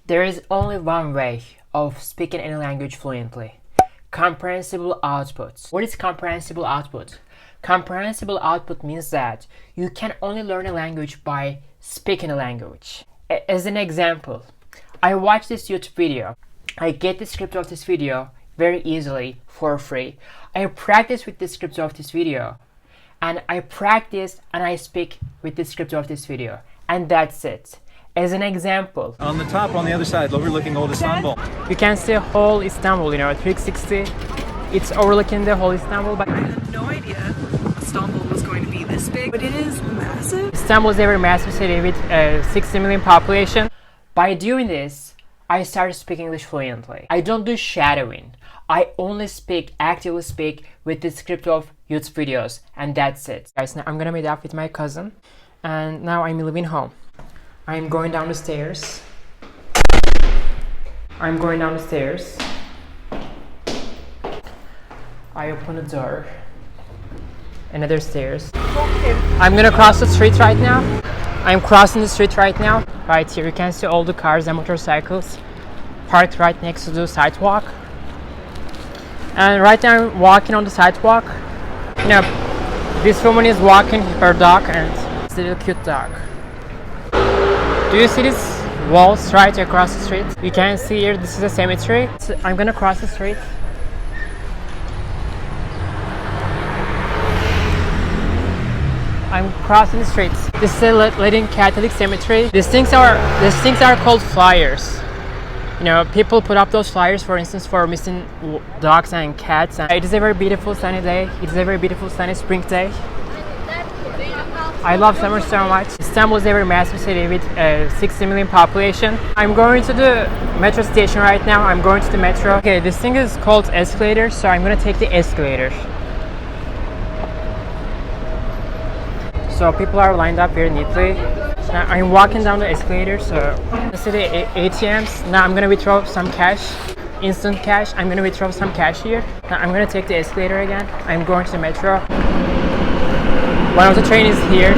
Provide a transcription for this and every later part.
There is only one way of speaking any language fluently. Comprehensible output. What is comprehensible output? Comprehensible output means that you can only learn a language by speaking a language. As an example, I watch this YouTube video. I get the script of this video very easily for free. I practice with the script of this video, and I practice and I speak with the script of this video, and that's it. As an example, on the top, on the other side, overlooking old Istanbul. you can see whole Istanbul, 360. It's overlooking the whole Istanbul. But I had no idea Istanbul was going to be this big, but it is massive. Istanbul is a very massive city with 60 million population. By doing this, I started speaking English fluently. I don't do shadowing. I only actively speak with the script of YouTube videos, and that's it. Guys, now I'm gonna meet up with my cousin, and now I'm leaving home. I'm going down the stairs. I'm going down the stairs. I open the door. Another stairs. I'm gonna cross the street right now. I'm crossing the street right now. Right here, you can see all the cars and motorcycles parked right next to the sidewalk. And right now, I'm walking on the sidewalk. This woman is walking her dog, and it's a little cute dog. Do you see this walls right across the street? You can see here, this is a cemetery. So I'm gonna cross the street. I'm crossing the street. This is a Latin Catholic cemetery. These things are called flyers. People put up those flyers, for instance, for missing dogs and cats. And it is a very beautiful sunny day. It is a very beautiful sunny spring day. I love summer so much. Istanbul is a very massive city with 60 million population. I'm going to the metro station right now. I'm going to the metro. Okay, this thing is called escalator, so I'm gonna take the escalator. So people are lined up very neatly. Now I'm walking down the escalator, so I see the ATMs. Now I'm gonna withdraw some cash, instant cash. I'm gonna withdraw some cash here. Now I'm gonna take the escalator again. I'm going to the metro. One of the train is here.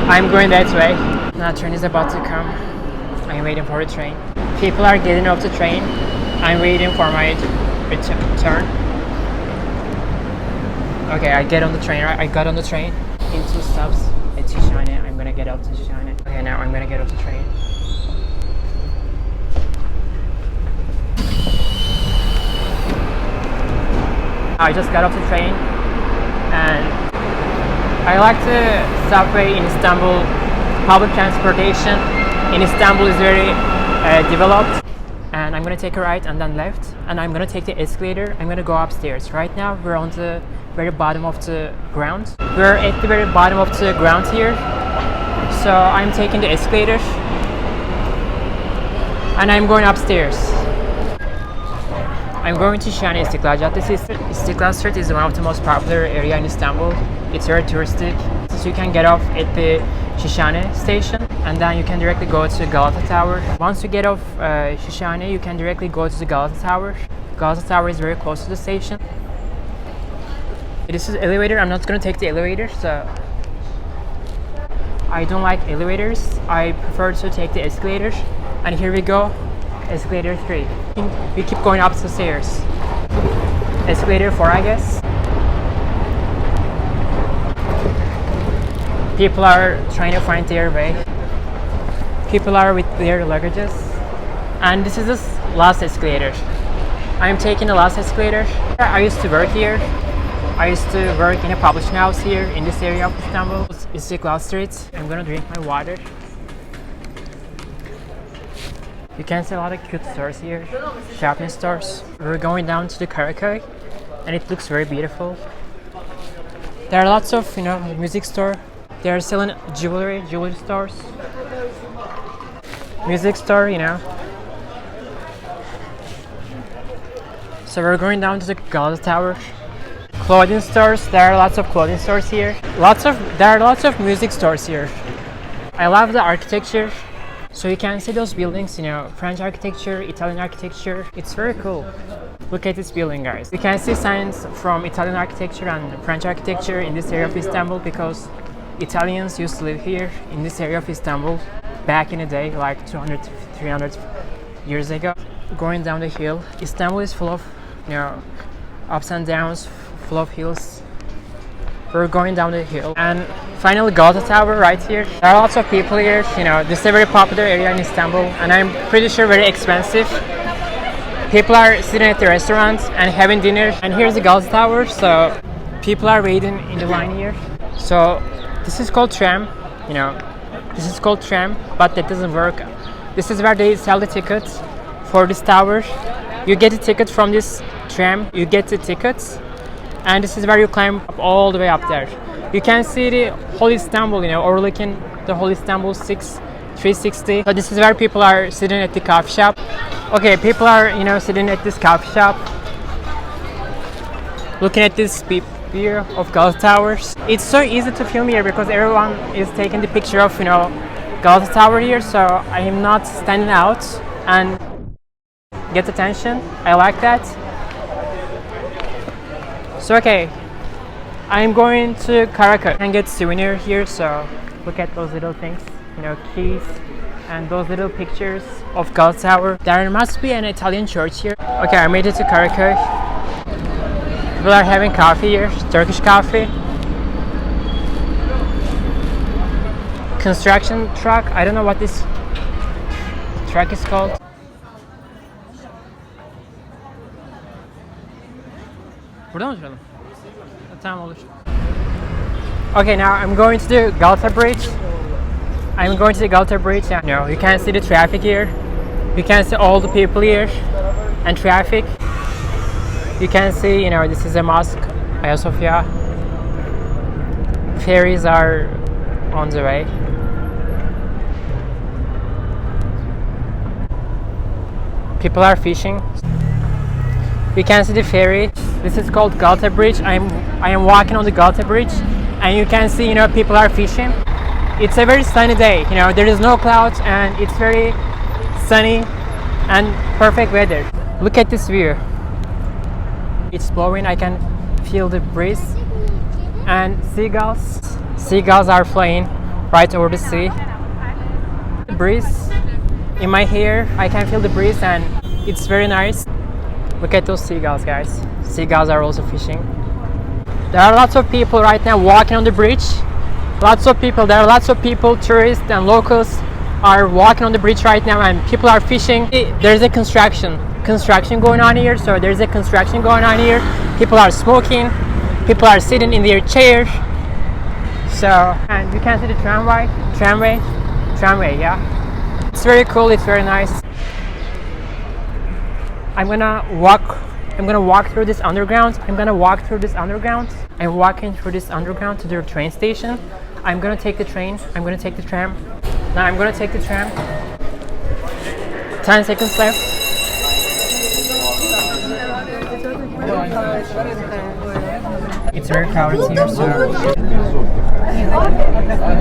I'm going that way. Now the train is about to come. I'm waiting for the train. People are getting off the train. I'm waiting for my turn. Okay, I get on the train. I got on the train. In 2 stops at Şişhane. I'm gonna get off to Şişhane. Okay, now I'm gonna get off the train. I just got off the train, and I like the subway in Istanbul. Public transportation in Istanbul is very developed. And I'm gonna take a right and then left, and I'm gonna take the escalator. I'm gonna go upstairs. Right now we're on the very bottom of the ground. We're at the very bottom of the ground here. So I'm taking the escalator and I'm going upstairs. I'm going to Şişhane İstiklal Caddesi. Istiklal Street is one of the most popular area in Istanbul. It's very touristic. So you can get off at the Şişhane station, and then you can directly go to Galata Tower. Once you get off Şişhane, you can directly go to the Galata Tower. Galata Tower is very close to the station. This is elevator. I'm not gonna take the elevator, so I don't like elevators. I prefer to take the escalator. And here we go, escalator 3. We keep going up the stairs. Escalator 4, I guess. People are trying to find their way. People are with their luggages. And this is the last escalator. I'm taking the last escalator. I used to work here. I used to work in a publishing house here in this area of Istanbul. It's Istiklal Street. I'm gonna drink my water. You can see a lot of cute stores here, shopping stores. We're going down to the Karaköy, and it looks very beautiful. There are lots of, music store. They are selling jewelry stores. Music store, So we're going down to the Galata Tower. Clothing stores. There are lots of clothing stores here. There are lots of music stores here. I love the architecture. So you can see those buildings, French architecture, Italian architecture. It's very cool. Look at this building, guys. You can see signs from Italian architecture and French architecture in this area of Istanbul because Italians used to live here in this area of Istanbul back in the day, like 250 300 years ago. Going down the hill, Istanbul is full of, ups and downs, full of hills. We're going down the hill, and finally Galata Tower right here. There are lots of people here. This is a very popular area in Istanbul, and I'm pretty sure very expensive. People are sitting at the restaurant and having dinner, and here's the Galata Tower. So people are waiting in the line here. So this is called tram. This is called tram, but that doesn't work. This is where they sell the tickets for this tower. You get a ticket from this tram. You get the tickets. And this is where you climb up all the way up there. You can see the whole Istanbul, overlooking the whole Istanbul 360. So this is where people are sitting at the coffee shop. Okay, people are, sitting at this coffee shop, looking at this view of Galata Towers. It's so easy to film here because everyone is taking the picture of, Galata Tower here. So I am not standing out and get attention. I like that. So okay, I'm going to Karaköy and get souvenir here. So look at those little things, keys and those little pictures of Galata Tower. There must be an Italian church here. Okay, I made it to Karaköy. People are having coffee here, Turkish coffee. Construction truck. I don't know what this truck is called. Burada mı oturalım? Tamam olur. Okay, now I'm going to the Galata Bridge. I'm going to the Galata Bridge. You can see the traffic here. You can see all the people here and traffic. You can see, this is a mosque, Hagia Sophia. Ferries are on the way. People are fishing. We can see the ferry. This is called Galata Bridge. I am walking on the Galata Bridge, and you can see, people are fishing. It's a very sunny day. There is no clouds, and it's very sunny and perfect weather. Look at this view. It's blowing. I can feel the breeze, and seagulls. Seagulls are flying right over the sea. The breeze in my hair. I can feel the breeze, and it's very nice. Look at those seagulls, guys. Seagulls are also fishing. There are lots of people right now walking on the bridge. Lots of people. There are lots of people, tourists and locals are walking on the bridge right now, and people are fishing. There's a construction going on here. So there's a construction going on here. People are smoking. People are sitting in their chairs. So, and you can see the tramway. Yeah. It's very cool. It's very nice. I'm gonna walk through this underground. I'm walking through this underground to the train station. I'm gonna take the train. I'm gonna take the tram. Now I'm gonna take the tram. 10 seconds left. It's very crowded here, so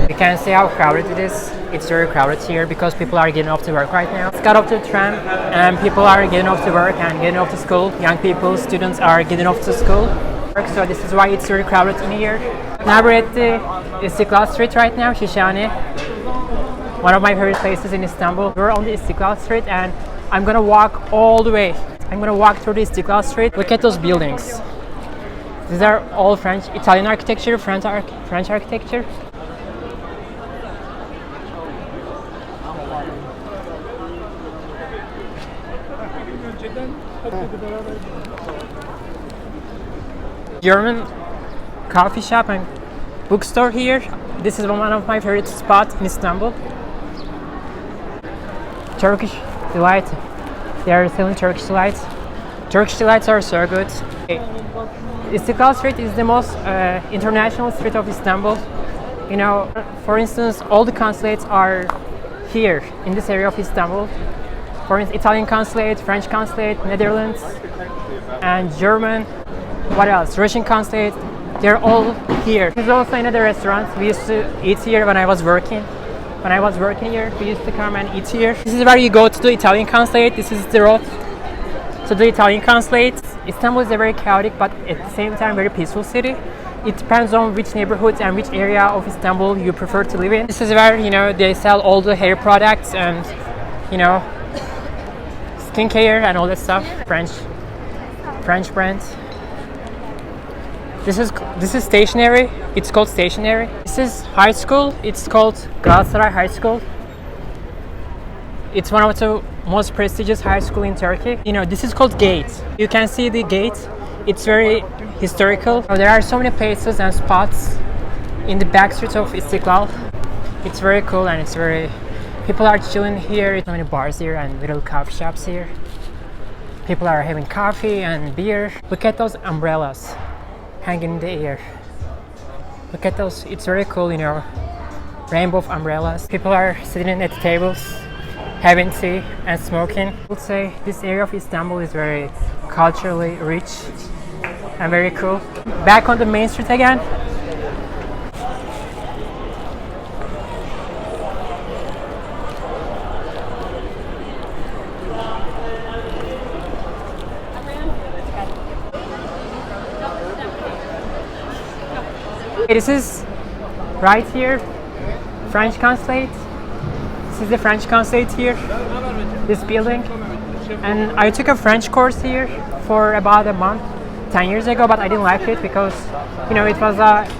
you can see how crowded it is. It's very crowded here because people are getting off to work right now. Let's get off the tram, and people are getting off to work and getting off to school. Young people, students are getting off to school. So this is why it's very crowded in here. Now we're at the Istiklal Street right now, Shishani. One of my favorite places in Istanbul. We're on the Istiklal Street, and I'm gonna walk all the way. I'm gonna walk through the Istiklal Street. Look at those buildings. These are all French, Italian architecture, French architecture. German coffee shop and bookstore here. This is one of my favorite spots in Istanbul. Turkish delight. They are selling Turkish delights. Turkish delights are so good. Istiklal Street is the most international street of Istanbul. For instance, all the consulates are here in this area of Istanbul. For instance, Italian consulate, French consulate, Netherlands, and German. What else? Russian consulate. They're all here. There's also another restaurant. We used to eat here when I was working. When I was working here, we used to come and eat here. This is where you go to the Italian consulate. This is the road to the Italian consulate. Istanbul is a very chaotic but at the same time very peaceful city. It depends on which neighborhood and which area of Istanbul you prefer to live in. This is where they sell all the hair products and skincare and all that stuff. French brands. This is stationery. It's called stationery. This is high school. It's called Galata High School. It's one of the most prestigious high school in Turkey. You know, this is called gate. You can see the gate. It's very historical. There are so many places and spots in the back streets of Istiklal. It's very cool and it's very... People are chilling here. So many bars here and little coffee shops here. People are having coffee and beer. Look at those umbrellas hanging in the air. Look at those. It's very cool, you know. Rainbow of umbrellas. People are sitting at the tables, having tea and smoking. I would say this area of Istanbul is very culturally rich and very cool. Back on the main street again. This is right here, French consulate. This is the French consulate here, this building. And I took a French course here for about a month, 10 years ago, but I didn't like it because, you know, it was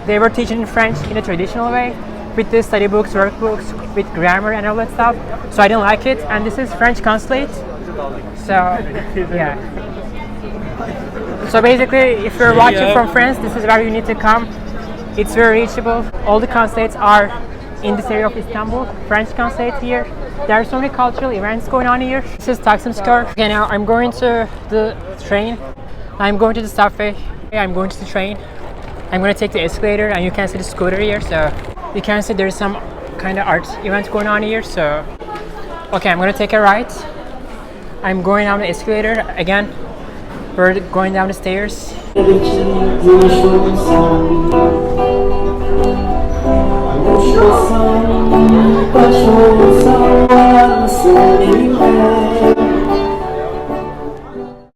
they were teaching French in a traditional way with the study books, workbooks, with grammar and all that stuff. So I didn't like it. And this is French consulate. So yeah. So basically, if you're watching from France, this is where you need to come. It's very reachable. All the consulates are in this area of Istanbul. French consulate here. There are so many cultural events going on here. This is Taksim Square. Okay, now I'm going to the train. I'm going to the subway. I'm going to the train. I'm going to take the escalator and you can see the scooter here. So you can see there's some kind of art event going on here. So okay, I'm going to take a ride. I'm going down the escalator again. We're going down the stairs.